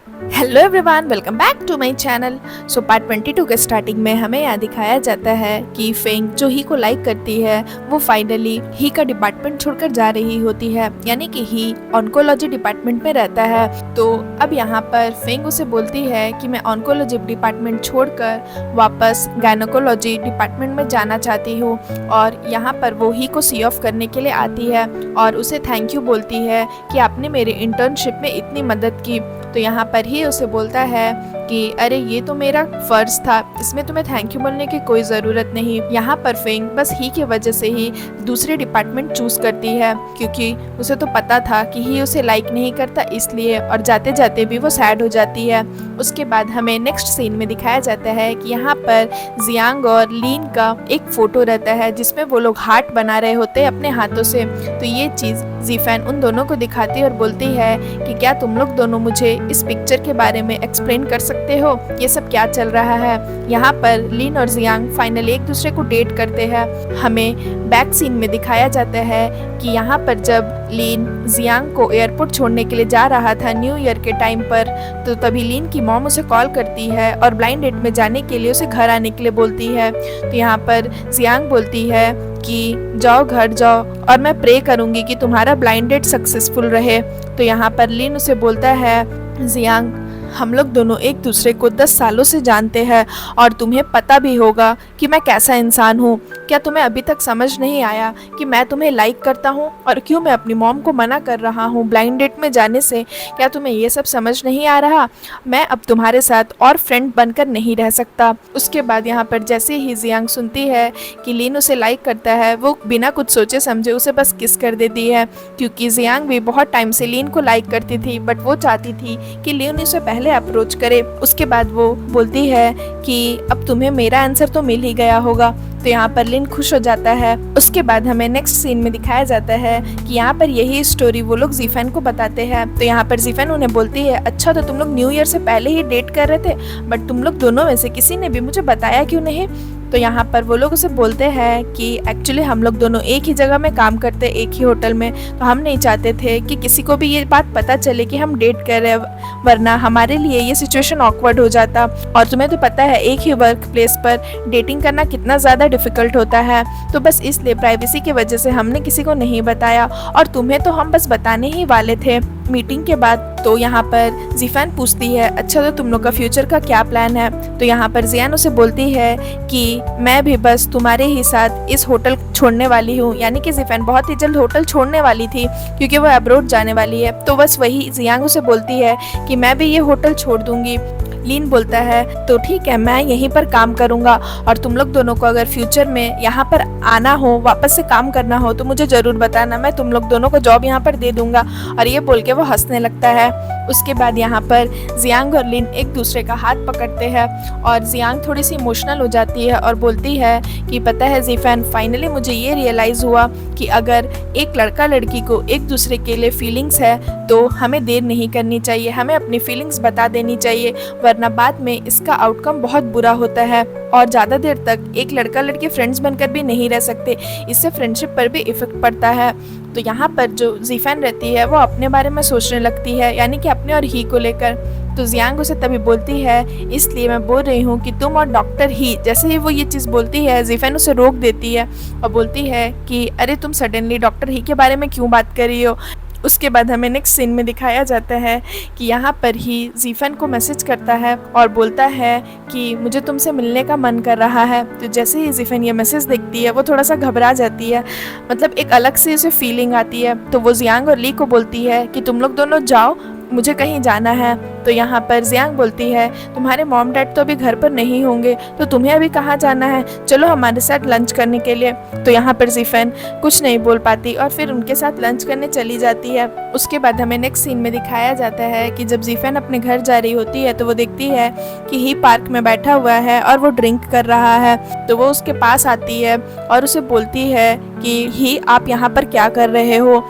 Hello everyone, welcome back to my channel. So part 22 के starting में हमें यहाँ दिखाया जाता है कि फेंग जो ही को लाइक करती है वो फाइनली ही का डिपार्टमेंट छोड़कर जा रही होती है, यानी कि ही ऑन्कोलॉजी डिपार्टमेंट में रहता है। तो अब यहाँ पर फेंग उसे बोलती है कि मैं ऑन्कोलॉजी डिपार्टमेंट छोड़कर वापस गायनोकोलॉजी डिपार्टमेंट में जाना चाहती हूँ, और यहाँ पर वो ही को सी ऑफ करने के लिए आती है और उसे थैंक यू बोलती है कि आपने मेरे इंटर्नशिप में इतनी मदद की। तो यहाँ पर ही उसे बोलता है कि अरे ये तो मेरा फर्ज था, इसमें तुम्हें थैंक यू बोलने की कोई ज़रूरत नहीं। यहाँ पर फेंग बस ही की वजह से ही दूसरी डिपार्टमेंट चूज़ करती है, क्योंकि उसे तो पता था कि ही उसे लाइक नहीं करता इसलिए, और जाते जाते भी वो सैड हो जाती है। उसके बाद हमें नेक्स्ट सीन में दिखाया जाता है कि यहाँ पर जियांग और लीन का एक फ़ोटो रहता है जिसमें वो लोग हार्ट बना रहे होते हैं अपने हाथों से। तो ये चीज़ जीफैन उन दोनों को दिखाती है और बोलती है कि क्या तुम लोग दोनों मुझे इस पिक्चर के बारे में एक्सप्लेन कर सकते हो, ये सब क्या चल रहा है। यहाँ पर लीन और जियांग फाइनली एक दूसरे को डेट करते हैं। हमें बैक सीन में दिखाया जाता है कि यहाँ पर जब लीन जियांग को एयरपोर्ट छोड़ने के लिए जा रहा था न्यू ईयर के टाइम पर, तो तभी लीन की मॉम उसे कॉल करती है और ब्लाइंड डेट में जाने के लिए उसे घर आने के लिए बोलती है। तो यहाँ पर जियांग बोलती है कि जाओ घर जाओ और मैं प्रे करूंगी कि तुम्हारा ब्लाइंड डेट सक्सेसफुल रहे। तो यहाँ पर लीन उसे बोलता है, जियांग हम लोग दोनों एक दूसरे को 10 सालों से जानते हैं और तुम्हें पता भी होगा कि मैं कैसा इंसान हूँ। क्या तुम्हें अभी तक समझ नहीं आया कि मैं तुम्हें लाइक करता हूँ और क्यों मैं अपनी मॉम को मना कर रहा हूँ ब्लाइंड डेट में जाने से? क्या तुम्हें ये सब समझ नहीं आ रहा? मैं अब तुम्हारे साथ और फ्रेंड बनकर नहीं रह सकता। उसके बाद यहाँ पर जैसे ही जियांग सुनती है कि लीन उसे लाइक करता है, वो बिना कुछ सोचे समझे उसे बस किस कर देती है, क्योंकि जियांग भी बहुत टाइम से लीन को लाइक करती थी, बट वो चाहती थी कि लीन उसे पहले अप्रोच करे। उसके बाद वो बोलती है कि अब तुम्हें मेरा आंसर तो मिल ही गया होगा। तो यहाँ पर लिन खुश हो जाता है। उसके बाद हमें नेक्स्ट सीन में दिखाया जाता है कि यहाँ पर यही स्टोरी वो लोग जीफैन को बताते हैं। तो यहाँ पर जीफैन उन्हें बोलती है, अच्छा तो तुम लोग न्यू ईयर से पहले ही डेट कर रहे थे, बट तुम लोग दोनों में से किसी ने भी मुझे बताया क्यों नहीं? तो यहाँ पर वो लोग उसे बोलते हैं कि एक्चुअली हम लोग दोनों एक ही जगह में काम करते, एक ही होटल में, तो हम नहीं चाहते थे कि किसी को भी ये बात पता चले कि हम डेट कर रहे हैं, वरना हमारे लिए ये सिचुएशन ऑकवर्ड हो जाता। और तुम्हें तो पता है एक ही वर्क प्लेस पर डेटिंग करना कितना ज़्यादा डिफ़िकल्ट होता है, तो बस इसलिए प्राइवेसी की वजह से हमने किसी को नहीं बताया, और तुम्हें तो हम बस बताने ही वाले थे मीटिंग के बाद। तो यहाँ पर जीफैन पूछती है, अच्छा तो तुम लोग का फ्यूचर का क्या प्लान है? तो यहाँ पर जियान उसे बोलती है कि मैं भी बस तुम्हारे ही साथ इस होटल छोड़ने वाली हूँ, यानी कि जीफैन बहुत ही जल्द होटल छोड़ने वाली थी क्योंकि वो अब्रोड जाने वाली है। तो बस वही जियांग उसे बोलती है कि मैं भी ये होटल छोड़ दूंगी। लीन बोलता है, तो ठीक है मैं यहीं पर काम करूंगा, और तुम लोग दोनों को अगर फ्यूचर में यहाँ पर आना हो, वापस से काम करना हो, तो मुझे ज़रूर बताना, मैं तुम लोग दोनों को जॉब यहाँ पर दे दूंगा। और ये बोल के वो हंसने लगता है। उसके बाद यहाँ पर जियांग और लिन एक दूसरे का हाथ पकड़ते हैं और जियांग थोड़ी सी इमोशनल हो जाती है और बोलती है कि पता है जीफैन, फाइनली मुझे ये रियलाइज़ हुआ कि अगर एक लड़का लड़की को एक दूसरे के लिए फीलिंग्स है तो हमें देर नहीं करनी चाहिए, हमें अपनी फीलिंग्स बता देनी चाहिए, वरना बाद में इसका आउटकम बहुत बुरा होता है और ज़्यादा देर तक एक लड़का लड़की फ्रेंड्स बनकर भी नहीं रह सकते, इससे फ्रेंडशिप पर भी इफेक्ट पड़ता है। तो यहाँ पर जो जीफैन रहती है वो अपने बारे में सोचने लगती है, यानी कि अपने और ही को लेकर। तो जियांग उसे तभी बोलती है, इसलिए मैं बोल रही हूँ कि तुम और डॉक्टर ही। जैसे ही वो ये चीज़ बोलती है, जीफैन उसे रोक देती है और बोलती है कि अरे तुम सडनली डॉक्टर ही के बारे में क्यों बात कर रही हो? उसके बाद हमें नेक्स्ट सीन में दिखाया जाता है कि यहाँ पर ही जीफैन को मैसेज करता है और बोलता है कि मुझे तुमसे मिलने का मन कर रहा है। तो जैसे ही जीफैन ये मैसेज देखती है वो थोड़ा सा घबरा जाती है, मतलब एक अलग से उसे फीलिंग आती है। तो वो जियांग और ली को बोलती है कि तुम लोग दोनों जाओ, मुझे कहीं जाना है। तो यहाँ पर जियांग बोलती है, तुम्हारे मॉम डैड तो अभी घर पर नहीं होंगे, तो तुम्हें अभी कहाँ जाना है, चलो हमारे साथ लंच करने के लिए। तो यहाँ पर जीफैन कुछ नहीं बोल पाती और फिर उनके साथ लंच करने चली जाती है। उसके बाद हमें नेक्स्ट सीन में दिखाया जाता है कि जब जीफैन अपने घर जा रही होती है तो वो देखती है कि ही पार्क में बैठा हुआ है और वो ड्रिंक कर रहा है। तो वो उसके पास आती है और उसे बोलती है कि ही आप यहाँ पर क्या कर रहे हो?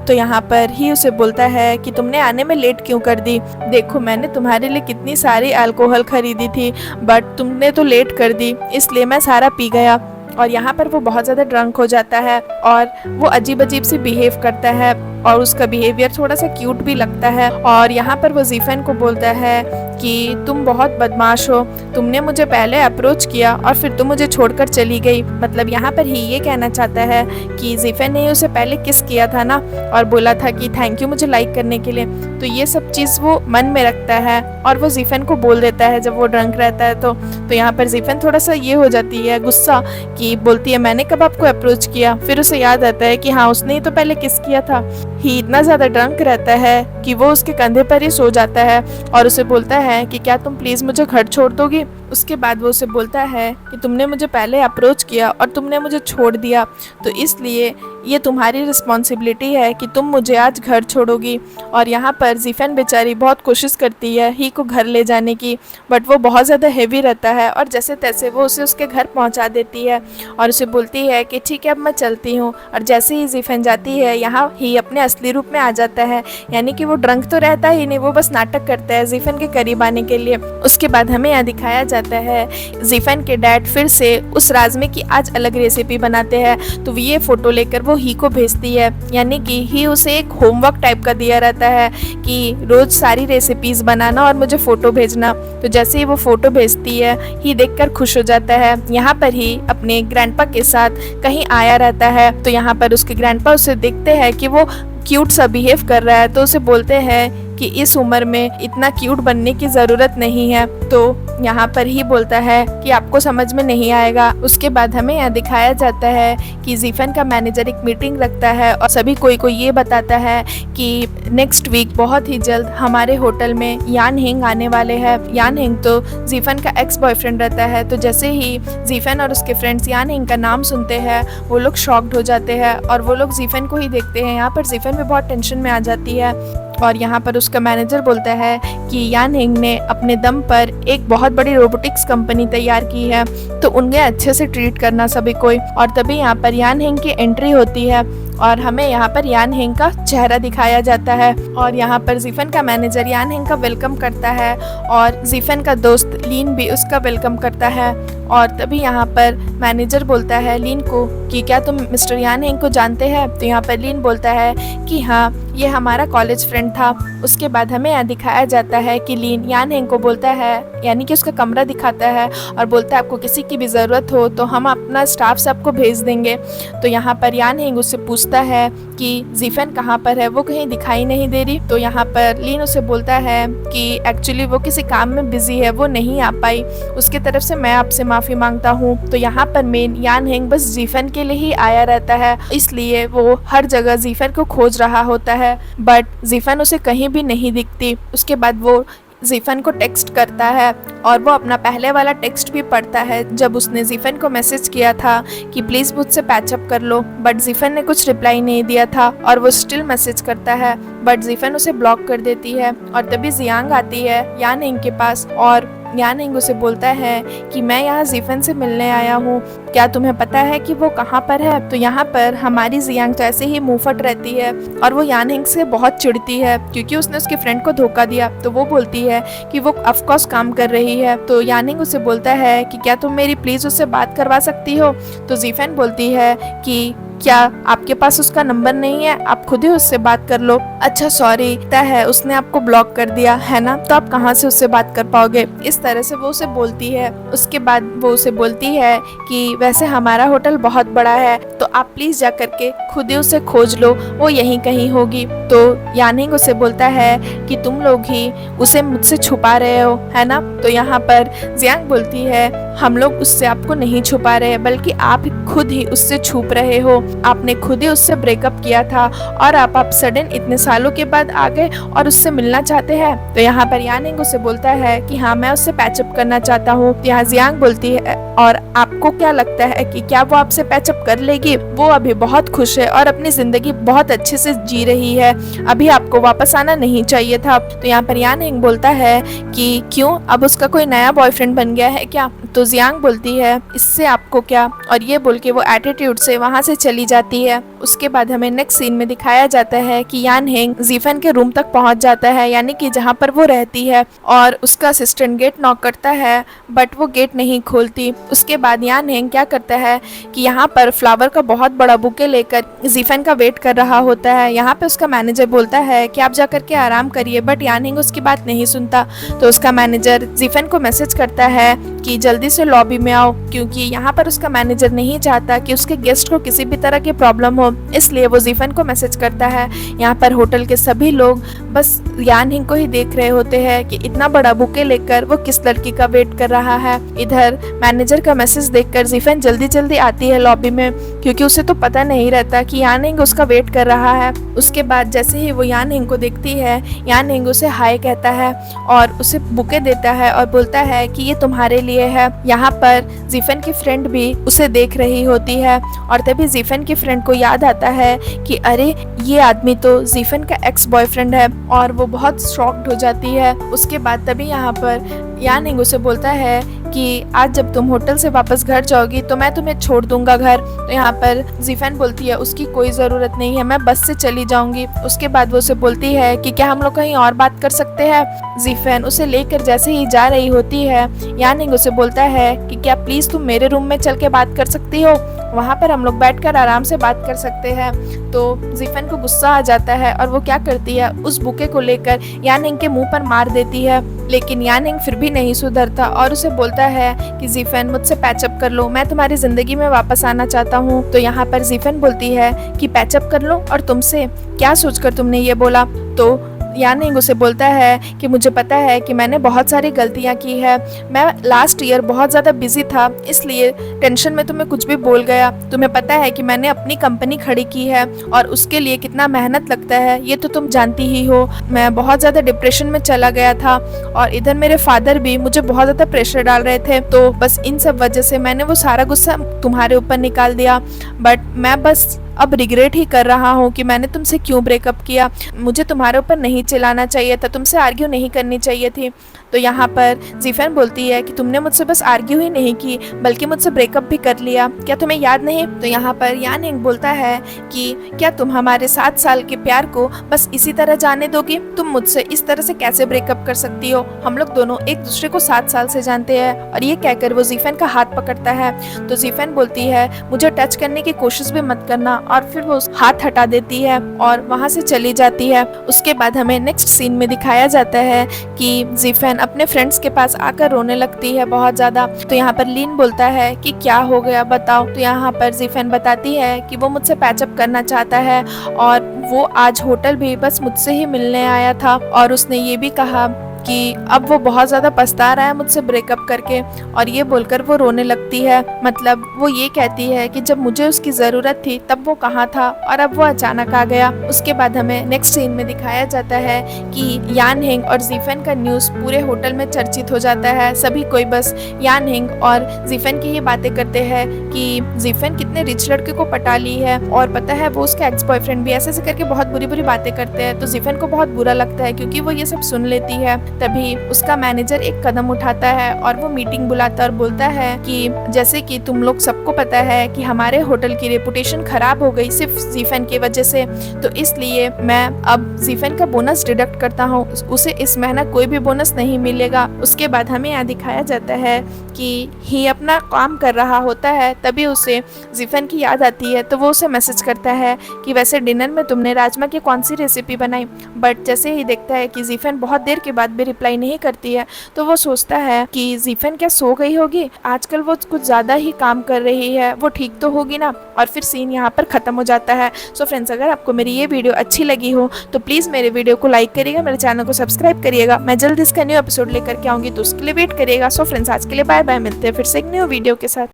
तो यहाँ पर ही उसे बोलता है कि तुमने आने में लेट क्यों कर दी? देखो मैंने तुम्हारे लिए कितनी सारी अल्कोहल खरीदी थी, बट तुमने तो लेट कर दी, इसलिए मैं सारा पी गया। और यहाँ पर वो बहुत ज़्यादा ड्रंक हो जाता है और वो अजीब अजीब सी बिहेव करता है। और उसका बिहेवियर थोड़ा सा क्यूट भी लगता है। और यहाँ पर वो जीफन को बोलता है कि तुम बहुत बदमाश हो, तुमने मुझे पहले अप्रोच किया और फिर तुम मुझे छोड़कर चली गई। मतलब यहाँ पर ही ये कहना चाहता है कि जीफन ने उसे पहले किस किया था ना, और बोला था कि थैंक यू मुझे लाइक करने के लिए। तो ये सब चीज़ वो मन में रखता है और वो जीफन को बोल देता है जब वो ड्रंक रहता है। तो यहाँ पर जीफन थोड़ा सा ये हो जाती है गुस्सा, कि बोलती है मैंने कब आपको अप्रोच किया। फिर उसे याद आता है कि हाँ उसने ही तो पहले किस किया था। ही इतना ज़्यादा ड्रंक रहता है कि वो उसके कंधे पर ही सो जाता है और उसे बोलता है कि क्या तुम प्लीज़ मुझे घर छोड़ दोगी। उसके बाद वो उसे बोलता है कि तुमने मुझे पहले अप्रोच किया और तुमने मुझे छोड़ दिया, तो इसलिए ये तुम्हारी रिस्पॉन्सिबिलिटी है कि तुम मुझे आज घर छोड़ोगी। और यहाँ पर जीफन बेचारी बहुत कोशिश करती है ही को घर ले जाने की, बट वो बहुत ज़्यादा हेवी रहता है और जैसे तैसे वो उसे उसके घर पहुँचा देती है और उसे बोलती है कि ठीक है अब मैं चलती हूँ। और जैसे ही जीफन जाती है यहाँ ही अपने असली रूप में आ जाता है, यानी कि वो ड्रंक तो रहता ही नहीं, वो बस नाटक करता है जीफन के करीब आने के लिए। उसके बाद हमें यहाँ दिखाया जाता है जीफन के डैड फिर से उस राजमे की आज अलग रेसिपी बनाते हैं। तो ये फ़ोटो लेकर वो ही को भेजती है, यानी कि ही उसे एक होमवर्क टाइप का दिया रहता है कि रोज़ सारी रेसिपीज़ बनाना और मुझे फ़ोटो भेजना। तो जैसे ही वो फ़ोटो भेजती है ही देखकर खुश हो जाता है। यहाँ पर ही अपने ग्रैंडपा के साथ कहीं आया रहता है। तो यहाँ पर उसके ग्रैंडपा उसे देखते हैं कि वो क्यूट सा बिहेव कर रहा है, तो उसे बोलते हैं कि इस उम्र में इतना क्यूट बनने की ज़रूरत नहीं है। तो यहाँ पर ही बोलता है कि आपको समझ में नहीं आएगा। उसके बाद हमें यहाँ दिखाया जाता है कि जीफन का मैनेजर एक मीटिंग रखता है और सभी को ये बताता है कि नेक्स्ट वीक बहुत ही जल्द हमारे होटल में यान हिंग आने वाले हैं। यान हिंग तो जीफन का एक्स बॉयफ्रेंड रहता है। तो जैसे ही जीफन और उसके फ्रेंड्स यान हिंग का नाम सुनते हैं वो लोग शॉक्ड हो जाते हैं और वो लोग जीफन को ही देखते हैं। यहाँ पर जीफन भी बहुत टेंशन में आ जाती है और यहाँ पर उसका मैनेजर बोलता है कि यान हिंग ने अपने दम पर एक बहुत बड़ी रोबोटिक्स कंपनी तैयार की है, तो उन्हें अच्छे से ट्रीट करना सभी कोई। और तभी यहाँ पर यान हिंग की एंट्री होती है और हमें यहाँ पर यान हिंग का चेहरा दिखाया जाता है और यहाँ पर जीफन का मैनेजर यान हिंग का वेलकम करता है और जीफन का दोस्त लीन भी उसका वेलकम करता है। और तभी यहाँ पर मैनेजर बोलता है लीन को कि क्या तुम मिस्टर यान हिंग को जानते हैं। तो यहाँ पर लीन बोलता है कि हाँ ये हमारा कॉलेज फ्रेंड था। उसके बाद हमें यहाँ दिखाया जाता है कि लीन यान हिंग को बोलता है, यानी कि उसका कमरा दिखाता है और बोलता है आपको किसी की भी ज़रूरत हो तो हम अपना स्टाफ से आपको भेज देंगे। तो यहाँ पर यान हिंग उससे पूछता है कि जीफन कहाँ पर है, वो कहीं दिखाई नहीं दे रही। तो यहाँ पर लीन उसे बोलता है कि एक्चुअली वो किसी काम में बिजी है, वो नहीं आ पाई, उसके तरफ से मैं आपसे माफ़ी मांगता हूँ। तो यहाँ पर मेन यान हिंग बस जीफन के लिए ही आया रहता है, इसलिए वो हर जगह जीफन को खोज रहा होता है, बट जीफन उसे कहीं भी नहीं दिखती। उसके बाद वो जीफन को टेक्स्ट करता है और वो अपना पहले वाला टेक्स्ट भी पढ़ता है जब उसने जीफन को मैसेज किया था कि प्लीज़ मुझसे पैचअप कर लो, बट जीफन ने कुछ रिप्लाई नहीं दिया था और वो स्टिल मैसेज करता है, बट जीफन उसे ब्लॉक कर देती है। और तभी जियांग आती है यान हिंग के पास और यान हिंग उसे बोलता है कि मैं यहाँ जीफन से मिलने आया हूँ, क्या तुम्हें पता है कि वो कहाँ पर है। तो यहाँ पर हमारी जियांग तो ऐसे ही मुंहफट रहती है और वो यान हिंग से बहुत चिढ़ती है क्योंकि उसने उसके फ्रेंड को धोखा दिया। तो वो बोलती है कि वो ऑफकोर्स काम कर रही है। तो यान हिंग उसे बोलता है कि क्या तुम मेरी प्लीज़ उससे बात करवा सकती हो। तो जीफन बोलती है कि क्या आपके पास उसका नंबर नहीं है, आप खुद ही उससे बात कर लो। अच्छा सॉरी, लगता है उसने आपको ब्लॉक कर दिया है ना, तो आप कहाँ से उससे बात कर पाओगे। इस तरह से वो उसे बोलती है। उसके बाद वो उसे बोलती है कि वैसे हमारा होटल बहुत बड़ा है तो आप प्लीज जा करके खुद ही उसे खोज लो, वो यहीं कहीं होगी। तो यान हिंग उसे बोलता है कि तुम लोग ही उसे मुझसे छुपा रहे हो है ना। तो यहाँ पर जियांग बोलती है हम लोग उससे आपको नहीं छुपा रहे बल्कि आप खुद ही उससे छुप रहे हो, आपने खुद ही उससे ब्रेकअप किया था और आप सडन इतने सालों के बाद आ गए और उससे मिलना चाहते हैं। तो यहाँ पर यान हिंग उसे बोलता है कि हाँ मैं उससे पैचअप करना चाहता हूँ। यहाँ जियांग बोलती है और आपको क्या लगता है कि क्या वो आपसे पैचअप कर लेगी, वो अभी बहुत खुश है और अपनी जिंदगी बहुत अच्छे से जी रही है, अभी आपको वापस आना नहीं चाहिए था। तो यहाँ पर यान हिंग बोलता है कि क्यों, अब उसका कोई नया बॉयफ्रेंड बन गया है क्या। तो जियांग बोलती है इससे आपको क्या, और ये बोल के वो एटीट्यूड से वहाँ से चली जाती है। उसके बाद हमें नेक्स्ट सीन में दिखाया जाता है कि यान हेंग जीफन के रूम तक पहुंच जाता है, यानी कि जहां पर वो रहती है, और उसका असिस्टेंट गेट नॉक करता है बट वो गेट नहीं खोलती। उसके बाद यान हेंग क्या करता है कि यहाँ पर फ्लावर का बहुत बड़ा बुके लेकर जीफन का वेट कर रहा होता है। यहाँ पे उसका मैनेजर बोलता है कि आप जाकर के आराम करिए, बट यान हेंग उसकी बात नहीं सुनता। तो उसका मैनेजर जीफन को मैसेज करता है कि जल्दी से लॉबी में आओ, क्योंकि यहाँ पर उसका मैनेजर नहीं चाहता कि उसके गेस्ट को किसी भी तरह की प्रॉब्लम हो, इसलिए वो जीफन को मैसेज करता है। यहाँ पर होटल के सभी लोग बस यान हिंग को ही देख रहे होते हैं कि इतना बड़ा बुके लेकर वो किस लड़की का वेट कर रहा है। इधर मैनेजर का मैसेज देखकर जीफन जल्दी जल्दी आती है लॉबी में, क्योंकि उसे तो पता नहीं रहता कि यान हिंग उसका वेट कर रहा है। उसके बाद जैसे ही वो यान हिंग को देखती है, यान हिंग उसे हाय कहता है और उसे बुके देता है और बोलता है कि ये तुम्हारे लिए है। यहाँ पर जीफन की फ्रेंड भी उसे देख रही होती है, और तभी जीफन की फ्रेंड को याद आता है कि अरे ये आदमी तो जीफन का एक्स बॉयफ्रेंड है, और वो बहुत शॉक्ड हो जाती है। उसके बाद तभी यहाँ पर यान हिंग उसे बोलता है कि आज जब तुम होटल से वापस घर जाओगी तो मैं तुम्हें छोड़ दूंगा घर। तो यहाँ पर जीफन बोलती है उसकी कोई ज़रूरत नहीं है, मैं बस से चली जाऊंगी। उसके बाद वो उसे बोलती है कि क्या हम लोग कहीं और बात कर सकते हैं। जीफन उसे लेकर जैसे ही जा रही होती है, यान हिंग उसे बोलता है कि क्या प्लीज़ तुम मेरे रूम में चल के बात कर सकती हो, वहाँ पर हम लोग बैठकर आराम से बात कर सकते हैं। तो जीफन को गुस्सा आ जाता है और वो क्या करती है, उस बुके को लेकर यान हिंग के मुंह पर मार देती है। लेकिन यान हिंग फिर भी नहीं सुधरता और उसे बोलता है कि जीफन मुझसे पैचअप कर लो, मैं तुम्हारी जिंदगी में वापस आना चाहता हूँ। तो यहाँ पर जीफन बोलती है कि पैचअप कर लो, और तुमसे क्या सोचकर तुमने ये बोला। तो यान हिंग उसे बोलता है कि मुझे पता है कि मैंने बहुत सारी गलतियां की है, मैं लास्ट ईयर बहुत ज़्यादा बिजी था, इसलिए टेंशन में तुम्हें कुछ भी बोल गया। तुम्हें पता है कि मैंने अपनी कंपनी खड़ी की है और उसके लिए कितना मेहनत लगता है, ये तो तुम जानती ही हो। मैं बहुत ज़्यादा डिप्रेशन में चला गया था, और इधर मेरे फादर भी मुझे बहुत ज़्यादा प्रेशर डाल रहे थे, तो बस इन सब वजह से मैंने वो सारा गुस्सा तुम्हारे ऊपर निकाल दिया। बट मैं बस अब रिग्रेट ही कर रहा हूँ कि मैंने तुमसे क्यों ब्रेकअप किया, मुझे तुम्हारे ऊपर नहीं चिल्लाना चाहिए था, तुमसे आर्ग्यू नहीं करनी चाहिए थी। तो यहाँ पर जीफन बोलती है कि तुमने मुझसे बस आर्ग्यू ही नहीं की बल्कि मुझसे ब्रेकअप भी कर लिया, क्या तुम्हें याद नहीं। तो यहाँ पर यान हिंग बोलता है कि क्या तुम हमारे 7 साल के प्यार को बस इसी तरह जाने दोगी, तुम मुझसे इस तरह से कैसे ब्रेकअप कर सकती हो, हम लोग दोनों एक दूसरे को 7 साल से जानते हैं। और ये कहकर वो जीफन का हाथ पकड़ता है। तो जीफन बोलती है मुझे टच करने की कोशिश भी मत करना, और फिर वो हाथ हटा देती है और वहाँ से चली जाती है। उसके बाद हमें नेक्स्ट सीन में दिखाया जाता है कि जीफन अपने फ्रेंड्स के पास आकर रोने लगती है बहुत ज़्यादा। तो यहाँ पर लीन बोलता है कि क्या हो गया बताओ। तो यहाँ पर जीफन बताती है कि वो मुझसे पैचअप करना चाहता है, और वो आज होटल भी बस मुझसे ही मिलने आया था, और उसने ये भी कहा कि अब वो बहुत ज़्यादा पछता रहा है मुझसे ब्रेकअप करके, और ये बोलकर वो रोने लगती है। मतलब वो ये कहती है कि जब मुझे उसकी ज़रूरत थी तब वो कहाँ था, और अब वो अचानक आ गया। उसके बाद हमें नेक्स्ट सीन में दिखाया जाता है कि यान हिंग और जीफन का न्यूज़ पूरे होटल में चर्चित हो जाता है। सभी कोई बस यान हिंग और जीफन की ये बातें करते हैं कि जीफन कितने रिच लड़के को पटा ली है, और पता है वो उसका एक्स बॉयफ्रेंड भी, ऐसे करके बहुत बुरी बुरी बातें करते हैं। तो जीफन को बहुत बुरा लगता है क्योंकि वो ये सब सुन लेती है। तभी उसका मैनेजर एक कदम उठाता है और वो मीटिंग बुलाता और बोलता है कि जैसे कि तुम लोग सबको पता है कि हमारे होटल की रेपुटेशन खराब हो गई सिर्फ जीफन की वजह से, तो इसलिए मैं अब जीफन का बोनस डिडक्ट करता हूँ, उसे इस महीना कोई भी बोनस नहीं मिलेगा। उसके बाद हमें यहाँ दिखाया जाता है कि ही अपना काम कर रहा होता है, तभी उसे जीफन की याद आती है। तो वो उसे मैसेज करता है कि वैसे डिनर में तुमने राजमा की कौन सी रेसिपी बनाई। बट जैसे ही देखता है कि जीफन बहुत देर के बाद भी रिप्लाई नहीं करती है, तो वो सोचता है कि जीफन क्या सो गई होगी, आजकल वो कुछ ज़्यादा ही काम कर रही है, वो ठीक तो होगी ना। और फिर सीन यहाँ पर ख़त्म हो जाता है। सो फ्रेंड्स, अगर आपको मेरी ये वीडियो अच्छी लगी हो तो प्लीज़ मेरे वीडियो को लाइक करिएगा, मेरे चैनल को सब्सक्राइब करिएगा। मैं जल्द इसका न्यू एपिसोड लेकर के आऊँगी, तो उसके लिए वेट करिएगा। सो फ्रेंड्स, आज के लिए बाय बाय, मिलते हैं फिर से एक न्यू वीडियो के साथ।